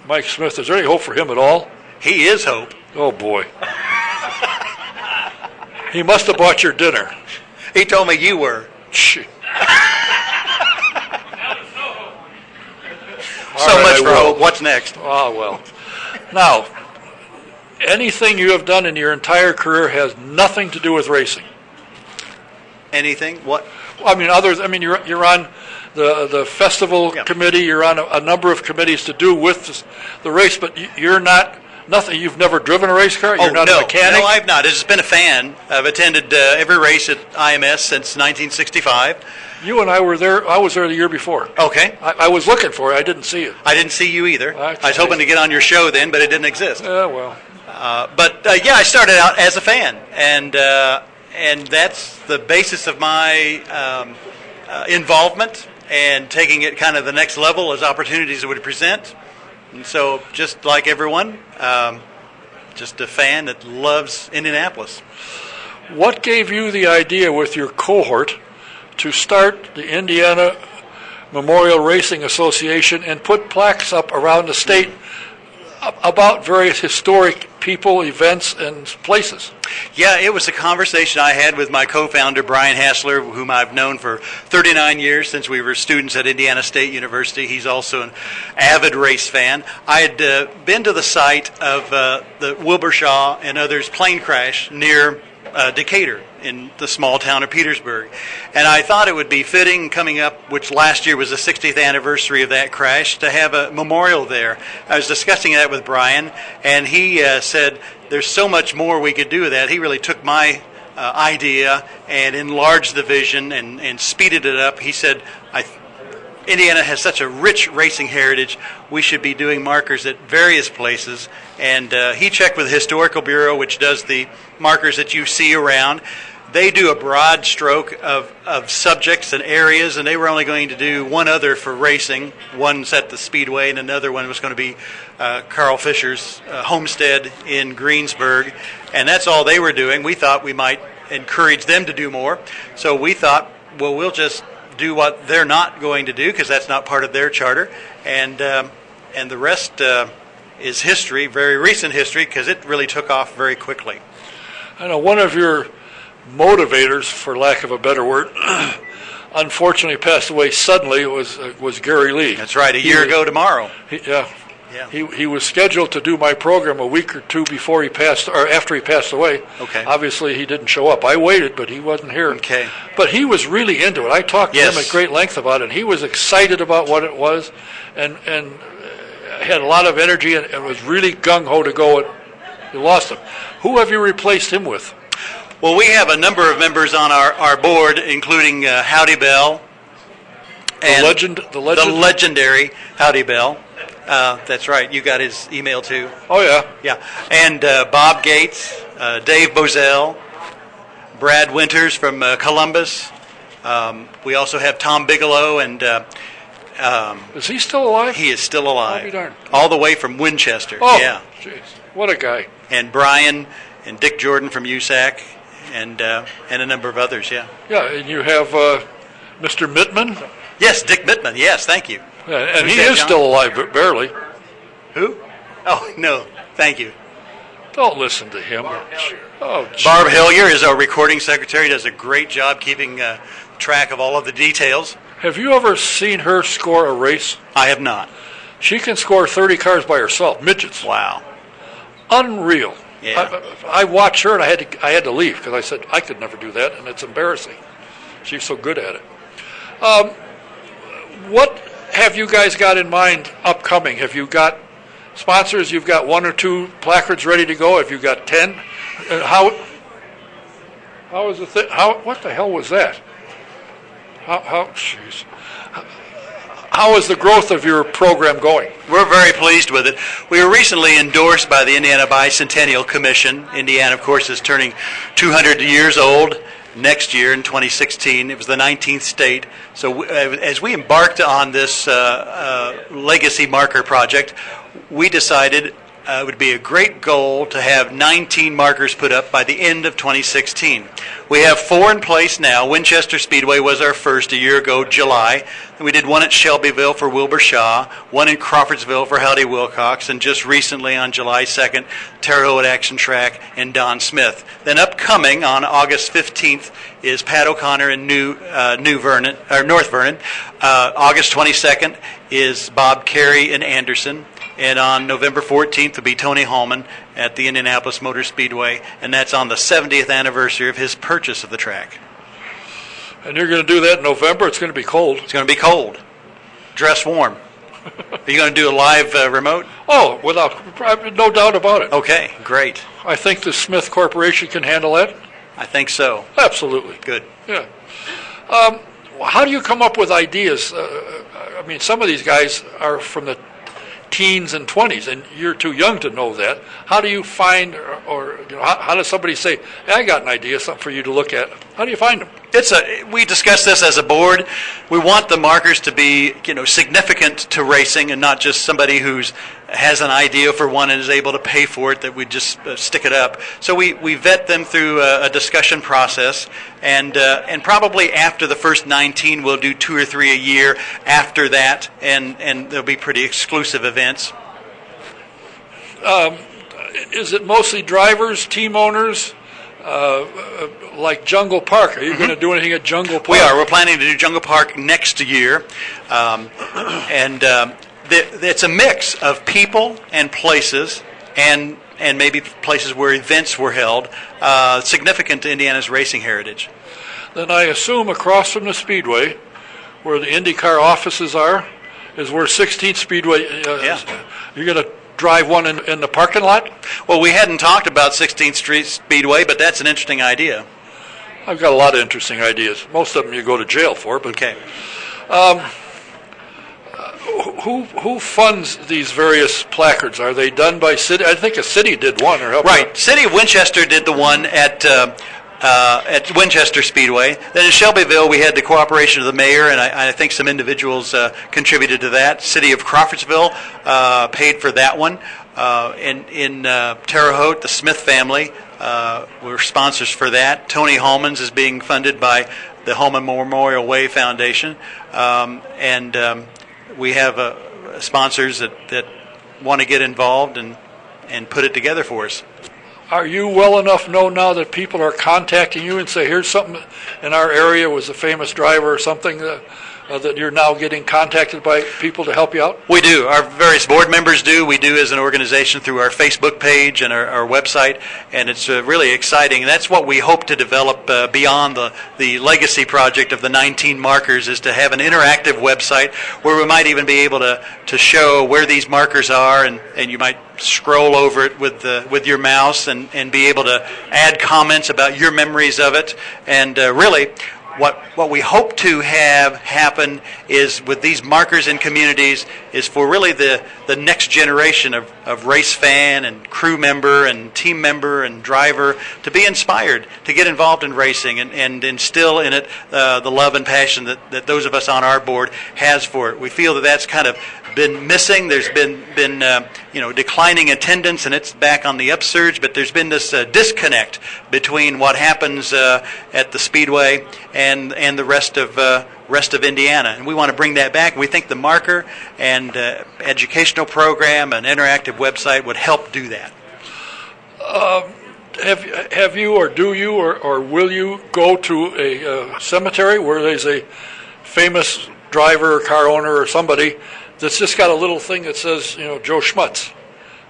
Mike Smith? Is there any hope for him at all? He is hope. Oh, boy. He must have bought your dinner. He told me you were. So much for hope. What's next? Oh, well. Now, anything you have done in your entire career has nothing to do with racing. Anything? What? You're on the festival committee. You're on a number of committees to do with the race, but you're not Nothing. You've never driven a race car? You're not no, a mechanic? No, I've not. I've just been a fan. I've attended every race at IMS since 1965. You and I were there. I was there the year before. Okay. I was looking for it. I didn't see it. I didn't see you either. That's I was hoping to get on your show then, but it didn't exist. Well. Yeah, I started out as a fan, and that's the basis of my involvement and taking it kind of the next level as opportunities would present. And so, just like everyone, just a fan that loves Indianapolis. What gave you the idea with your cohort to start the Indiana Memorial Racing Association and put plaques up around the state about various historic people, events, and places? Yeah, it was a conversation I had with my co-founder, Brian Hassler, whom I've known for 39 years since we were students at Indiana State University. He's also an avid race fan. I had been to the site of the Wilbur Shaw and others' plane crash near Decatur in the small town of Petersburg. And I thought it would be fitting coming up, which last year was the 60th anniversary of that crash, to have a memorial there. I was discussing that with Brian, and he said there's so much more we could do with that. He really took my idea and enlarged the vision and speeded it up. He said, Indiana has such a rich racing heritage, we should be doing markers at various places. And he checked with the Historical Bureau, which does the markers that you see around. They do a broad stroke of subjects and areas, and they were only going to do one other for racing. One's at the Speedway, and another one was going to be Carl Fisher's homestead in Greensburg. And that's all they were doing. We thought we might encourage them to do more. So we thought, well, we'll just do what they're not going to do, because that's not part of their charter. And the rest is history, very recent history, because it really took off very quickly. I know one of your motivators, for lack of a better word, unfortunately passed away suddenly. Was Gary Lee. That's right, a year ago tomorrow. Yeah. He was scheduled to do my program a week or two before he passed, or after he passed away. Okay. Obviously, he didn't show up. I waited, but he wasn't here. Okay. But he was really into it. I talked to him at great length about it. He was excited about what it was, and had a lot of energy, and was really gung-ho to go. You lost him. Who have you replaced him with? Well, we have a number of members on our board, including Howdy Bell. The legendary Howdy Bell. That's right. You got his email too. Oh yeah. Yeah. And Bob Gates, Dave Bozell, Brad Winters from Columbus. We also have Tom Bigelow, and is he still alive? he is still alive. I'll be darned. All the way from Winchester. Oh, yeah. Jeez, what a guy. And Brian and Dick Jordan from USAC, and a number of others. Yeah. Yeah, and you have Mr. Mittman. Yes, Dick Mittman. Yes, thank you. And Who's he that, is John? still alive, but barely. Who? Oh, no. Thank you. Don't listen to him. Oh, Barb Hillier is our recording secretary. Does a great job keeping track of all of the details. Have you ever seen her score a race? I have not. She can score 30 cars by herself, midgets. Wow. Unreal. Yeah. I watched her, and I had to leave because I said I could never do that, and it's embarrassing. She's so good at it. What have you guys got in mind upcoming? Have you got sponsors? You've got 1 or 2 placards ready to go? Have you got 10? How is the thing? What the hell was that? Jeez. How is the growth of your program going? We're very pleased with it. We were recently endorsed by the Indiana Bicentennial Commission. Indiana, of course, is turning 200 years old next year in 2016. It was the 19th state. So as we embarked on this legacy marker project, we decided it would be a great goal to have 19 markers put up by the end of 2016. We have 4 in place now. Winchester Speedway was our first a year ago, July. And we did 1 at Shelbyville for Wilbur Shaw, 1 in Crawfordsville for Howdy Wilcox, and just recently on July 2nd, Terre Haute Action Track and Don Smith. Then upcoming on August 15th is Pat O'Connor in North Vernon. August 22nd is Bob Carey in Anderson. And on November 14th will be Tony Hallman at the Indianapolis Motor Speedway, and that's on the 70th anniversary of his purchase of the track. And you're going to do that in November? It's going to be cold. It's going to be cold. Dress warm. Are you going to do a live remote? Oh, without no doubt about it. Okay, great. I think the Smith Corporation can handle that. I think so. Absolutely. Good. Yeah. How do you come up with ideas? I mean, some of these guys are from the teens and 20s, and you're too young to know that. How do you find, or how does somebody say, hey, I got an idea, something for you to look at? How do you find them? We discussed this as a board. We want the markers to be, significant to racing, and not just somebody who's has an idea for one and is able to pay for it, that we just stick it up. So we vet them through a discussion process, and probably after the first 19, we'll do 2 or 3 a year after that, and there'll be pretty exclusive events. Is it mostly drivers, team owners? Like Jungle Park. Are you going to do anything at Jungle Park? We are. We're planning to do Jungle Park next year. It's a mix of people and places, and maybe places where events were held, significant to Indiana's racing heritage. Then I assume across from the Speedway, where the IndyCar offices are, is where 16th Speedway is. You're going to drive one in the parking lot? Well, we hadn't talked about 16th Street Speedway, but that's an interesting idea. I've got a lot of interesting ideas. Most of them you go to jail for. But okay. Who funds these various placards? Are they done by city? I think a city did one or helped. Right. City of Winchester did the one at Winchester Speedway. Then in Shelbyville, we had the cooperation of the mayor, and I think some individuals contributed to that. City of Crawfordsville paid for that one. In Terre Haute, the Smith family were sponsors for that. Tony Holman's is being funded by the Holman Memorial Way Foundation. We have sponsors that want to get involved and put it together for us. Are you well enough known now that people are contacting you and say, here's something in our area, was a famous driver or something, that you're now getting contacted by people to help you out? We do. Our various board members do. We do as an organization through our Facebook page and our website, and it's really exciting. And that's what we hope to develop beyond the legacy project of the 19 markers, is to have an interactive website where we might even be able to show where these markers are, and you might scroll over it with your mouse and be able to add comments about your memories of it. And really, what we hope to have happen is, with these markers in communities, is for really the next generation of race fan and crew member and team member and driver to be inspired to get involved in racing and instill in it the love and passion that those of us on our board has for it. We feel that that's kind of been missing. There's been declining attendance, and it's back on the upsurge, but there's been this disconnect between what happens at the Speedway and the rest of Indiana, and we want to bring that back. We think the marker and educational program and interactive website would help do that. Have you, or do you, or will you go to a cemetery where there's a famous driver or car owner or somebody that's just got a little thing that says, Joe Schmutz?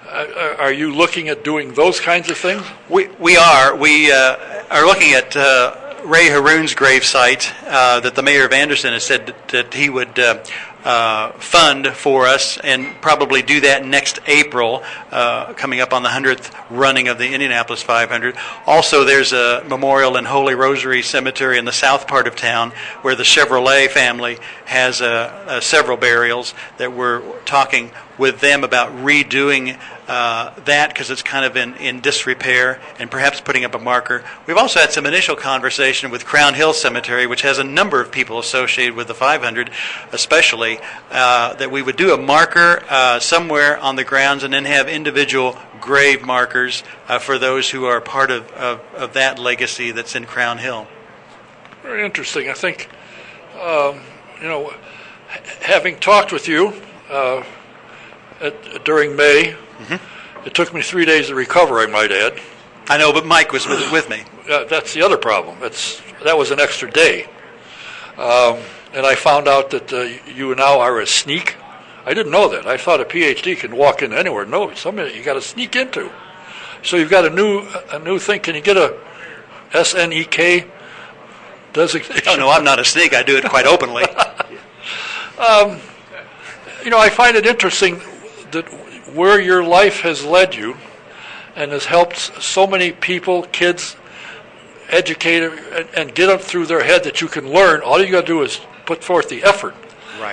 Are you looking at doing those kinds of things? We are. We are looking at Ray Haroon's gravesite that the mayor of Anderson has said that he would fund for us, and probably do that next April, coming up on the 100th running of the Indianapolis 500. Also, there's a memorial in Holy Rosary Cemetery in the south part of town where the Chevrolet family has several burials that we're talking with them about redoing that, because it's kind of in disrepair, and perhaps putting up a marker. We've also had some initial conversation with Crown Hill Cemetery, which has a number of people associated with the 500, especially, that we would do a marker somewhere on the grounds, and then have individual grave markers for those who are part of that legacy that's in Crown Hill. Very interesting. I think, having talked with you during May, it took me 3 days to recover, I might add. I know, but Mike was with me. That's the other problem. That was an extra day. And I found out that you now are a sneak. I didn't know that. I thought a PhD can walk in anywhere. No, somebody you got to sneak into. So you've got a new thing. Can you get a SNEK designation? Oh, no, I'm not a sneak. I do it quite openly. I find it interesting that where your life has led you and has helped so many people, kids, educate and get up through their head that you can learn. All you got to do is put forth the effort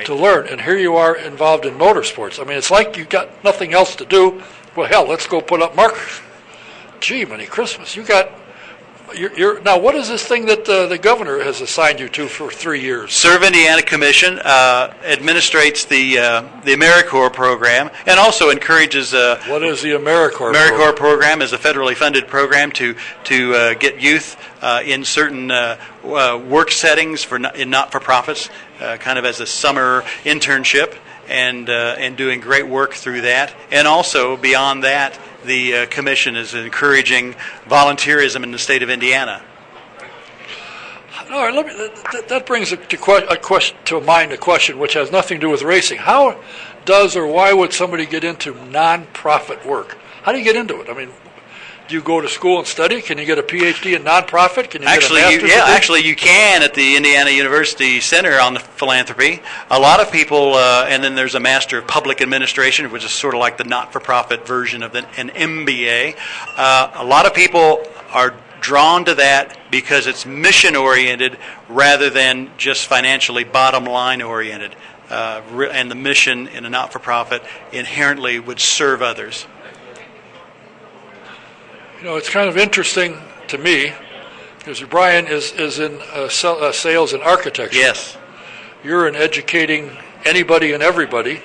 to learn. And here you are involved in motorsports. I mean, it's like you got nothing else to do. Well, hell, let's go put up markers. Gee, Merry Christmas. Now, what is this thing that the governor has assigned you to for 3 years? Serve Indiana Commission administrates the AmeriCorps program and also encourages. What is the AmeriCorps? AmeriCorps program is a federally funded program to get youth in certain work settings in not-for-profits, kind of as a summer internship, and doing great work through that. And also beyond that, the commission is encouraging volunteerism in the state of Indiana. All right, that brings to mind a question which has nothing to do with racing. How does or why would somebody get into nonprofit work? How do you get into it? I mean, do you go to school and study? Can you get a PhD in nonprofit? Can you get a master's degree? Actually, you can at the Indiana University Center on the Philanthropy. A lot of people, and then there's a Master of Public Administration, which is sort of like the not-for-profit version of an MBA. A lot of people are drawn to that because it's mission-oriented rather than just financially bottom-line oriented. And the mission in a not-for-profit inherently would serve others. It's kind of interesting to me because Brian is in sales and architecture. Yes. You're in educating anybody and everybody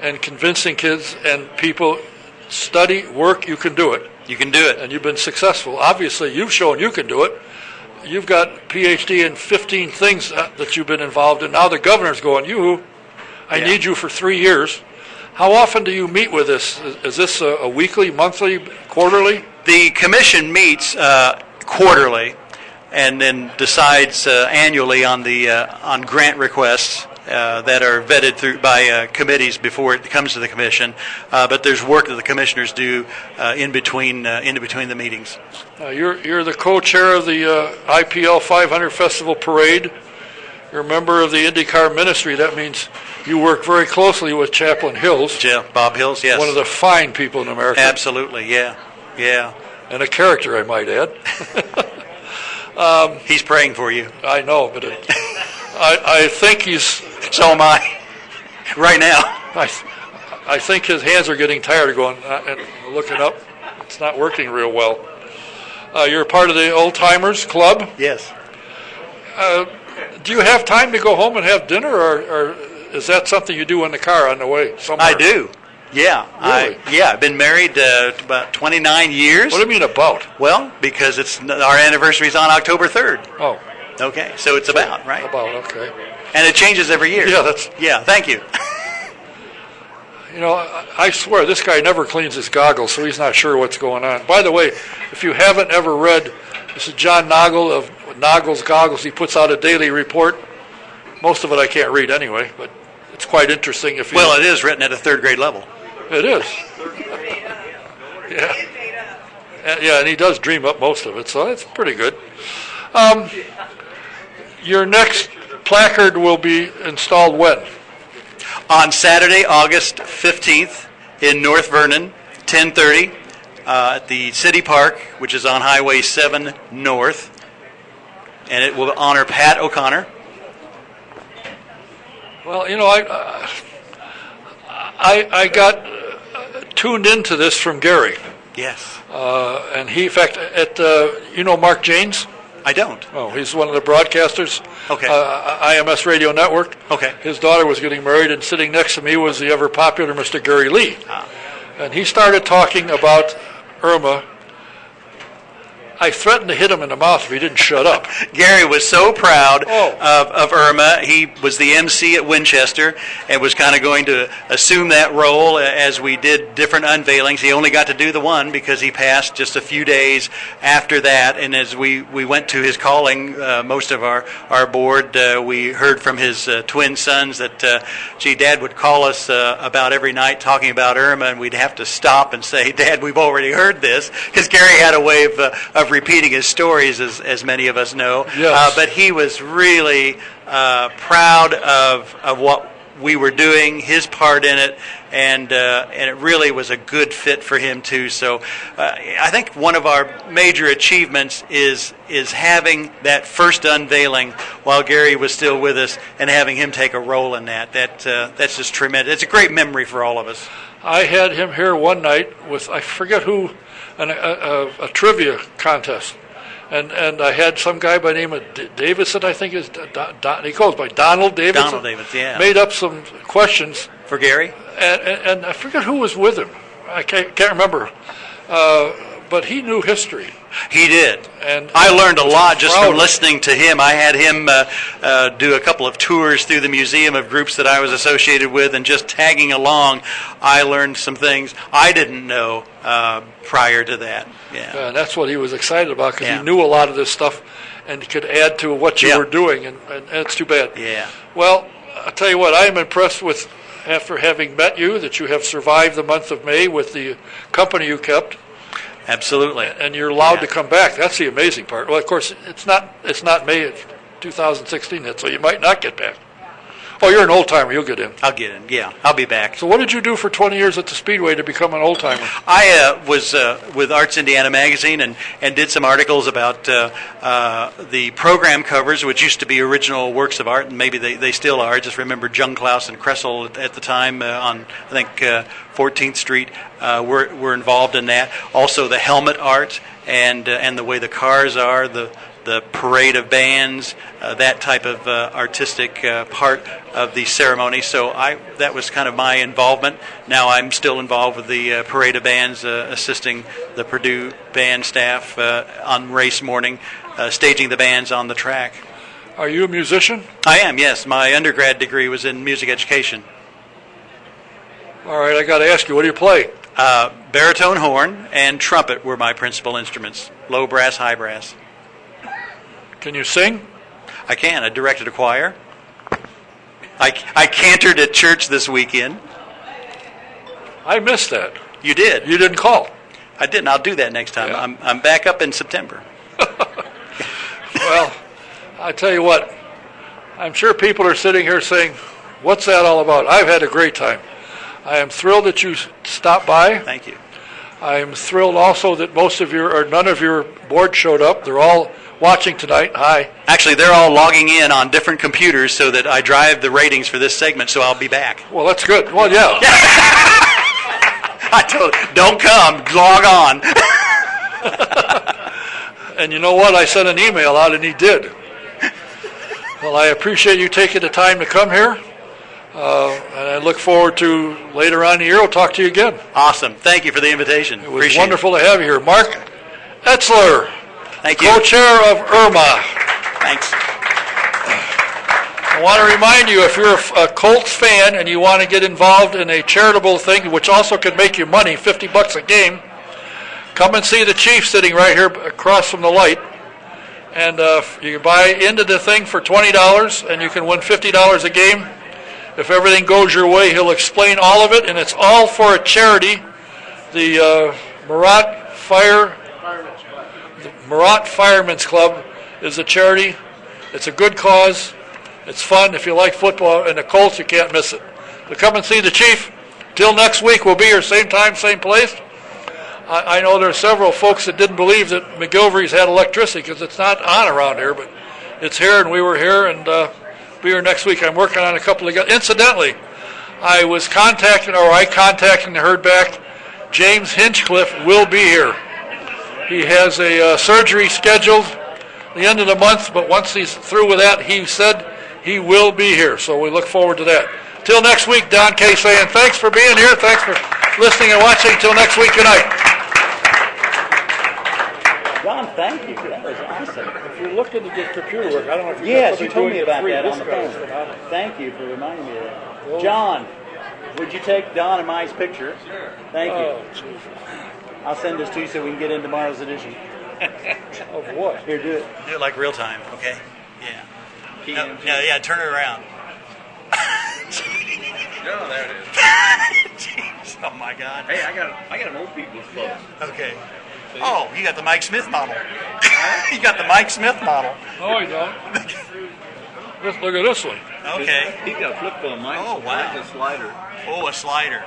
and convincing kids and people, study, work, you can do it. You can do it. And you've been successful. Obviously, you've shown you can do it. You've got PhD in 15 things that you've been involved in. Now the governor's going, I need you for 3 years. How often do you meet with this? Is this a weekly, monthly, quarterly? The commission meets quarterly, and then decides annually on grant requests that are vetted by committees before it comes to the commission. But there's work that the commissioners do in between the meetings. You're the co-chair of the IPL 500 Festival Parade. You're a member of the IndyCar Ministry. That means you work very closely with Chaplain Hills. Bob Hills, yes. One of the fine people in America. Absolutely, yeah. And a character, I might add. He's praying for you. I know, but I think he's... So am I. Right now. I think his hands are getting tired of going and looking up. It's not working real well. You're part of the Old Timers Club. Yes. Do you have time to go home and have dinner, or is that something you do in the car on the way somewhere? I do. Yeah. Really? I've been married about 29 years. What do you mean about? Well, because our anniversary is on October 3rd. Oh. Okay, so it's about, right? About, okay. And it changes every year. Yeah, thank you. I swear, this guy never cleans his goggles, so he's not sure what's going on. By the way, if you haven't ever read, this is John Noggle of Noggle's Goggles. He puts out a daily report. Most of it I can't read anyway, but it's quite interesting. Well, it is written at a third grade level. It is. Yeah, and he does dream up most of it, so it's pretty good. Your next placard will be installed when? On Saturday, August 15th in North Vernon, 10:30, at the City Park, which is on Highway 7 North, and it will honor Pat O'Connor. Well, I got tuned into this from Gary. Yes. And he, in fact, Mark Janes? I don't. Oh, he's one of the broadcasters. Okay. IMS Radio Network. Okay. His daughter was getting married, and sitting next to me was the ever popular Mr. Gary Lee. And he started talking about Irma. I threatened to hit him in the mouth if he didn't shut up. Gary was so proud of Irma. He was the MC at Winchester and was kind of going to assume that role as we did different unveilings. He only got to do the one because he passed just a few days after that. And as we went to his calling, most of our board, we heard from his twin sons that, Dad would call us about every night talking about Irma, and we'd have to stop and say, Dad, we've already heard this, because Gary had a way of repeating his stories, as many of us know. Yes. But he was really proud of we were doing, his part in it, and it really was a good fit for him too. So I think one of our major achievements is having that first unveiling while Gary was still with us, and having him take a role in that. That's just tremendous. It's a great memory for all of us. I had him here one night with, I forget who, a trivia contest. And I had some guy by the name of Davidson, I think is, he goes by Donald Davidson. Donald Davidson, yeah. Made up some questions. For Gary? And I forget who was with him. I can't remember. But he knew history. He did. And I learned a lot just from listening to him. I had him do a couple of tours through the museum of groups that I was associated with, and just tagging along, I learned some things I didn't know prior to that. Yeah. And that's what he was excited about, because he knew a lot of this stuff and could add to what you were doing, and it's too bad. Yeah. Well, I'll tell you what, I am impressed with, after having met you, that you have survived the month of May with the company you kept. Absolutely. And you're allowed to come back. That's the amazing part. Well, of course, it's not May of 2016 yet, so you might not get back. Oh, you're an old-timer. You'll get in. I'll get in, yeah. I'll be back. So what did you do for 20 years at the Speedway to become an old-timer? I was with Arts Indiana Magazine and did some articles about the program covers, which used to be original works of art, and maybe they still are. I just remember Jung Klaus and Kressel at the time on, I think, 14th Street were involved in that. Also the helmet art and the way the cars are, the parade of bands, that type of artistic part of the ceremony. So that was kind of my involvement. Now I'm still involved with the parade of bands, assisting the Purdue band staff on race morning, staging the bands on the track. Are you a musician? I am, yes. My undergrad degree was in music education. All right, I got to ask you, what do you play? Baritone, horn, and trumpet were my principal instruments. Low brass, high brass. Can you sing? I can. I directed a choir. I cantored at church this weekend. I missed that. You did. You didn't call. I didn't. I'll do that next time. Yeah. I'm back up in September. Well, I tell you what, I'm sure people are sitting here saying, what's that all about? I've had a great time. I am thrilled that you stopped by. Thank you. I am thrilled also that none of your board showed up. They're all watching tonight. Hi. Actually, they're all logging in on different computers so that I drive the ratings for this segment, so I'll be back. Well, that's good. Well, yeah. I told you, don't come, log on. And you know what? I sent an email out, and he did. Well, I appreciate you taking the time to come here. And I look forward to later on in the year, we'll talk to you again. Awesome. Thank you for the invitation. It was wonderful to have you here. Mark Etzler, Thank you. co-chair of IRMA. Thanks. I want to remind you, if you're a Colts fan and you want to get involved in a charitable thing, which also could make you money, $50 a game, come and see the Chief sitting right here across from the light. And you can buy into the thing for $20, and you can win $50 a game. If everything goes your way, he'll explain all of it, and it's all for a charity. The Murat Firemen's Club is a charity. It's a good cause. It's fun. If you like football and the Colts, you can't miss it. So come and see the Chief. Till next week, we'll be here same time, same place. I know there are several folks that didn't believe that McGilvery's had electricity because it's not on around here, but it's here, and we were here, and be here next week. I'm working on a couple of guys. Incidentally, I contacted and heard back. James Hinchcliffe will be here. He has a surgery scheduled at the end of the month, but once he's through with that, he said he will be here. So we look forward to that. Till next week, Don Kay saying thanks for being here. Thanks for listening and watching. Till next week, good night. John, thank you. That was awesome. If you're looking to get computer work, I don't know if Yes, you told me about that on the phone. Thank you for reminding me of that. John, would you take Don and Mai's picture? Sure. Thank you. I'll send this to you so we can get in tomorrow's edition. Of what? Here, do it. Do it like real time, okay? Yeah. PMG. Yeah, turn it around. No, there it is. Jeez, oh my God. Hey, I got an old people's club. Okay. Oh, you got the Mike Smith model. You got the Mike Smith model. No, I don't. Let's look at this one. Okay. He's got a flip phone. Mine's, Oh, wow. mine's a slider. Oh, a slider.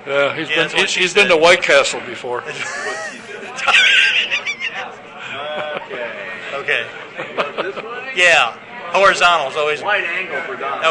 Yeah, that's what she he's been said. to White Castle before. Okay. Okay. This way? Yeah. Horizontal is always. Wide angle for Don. Okay.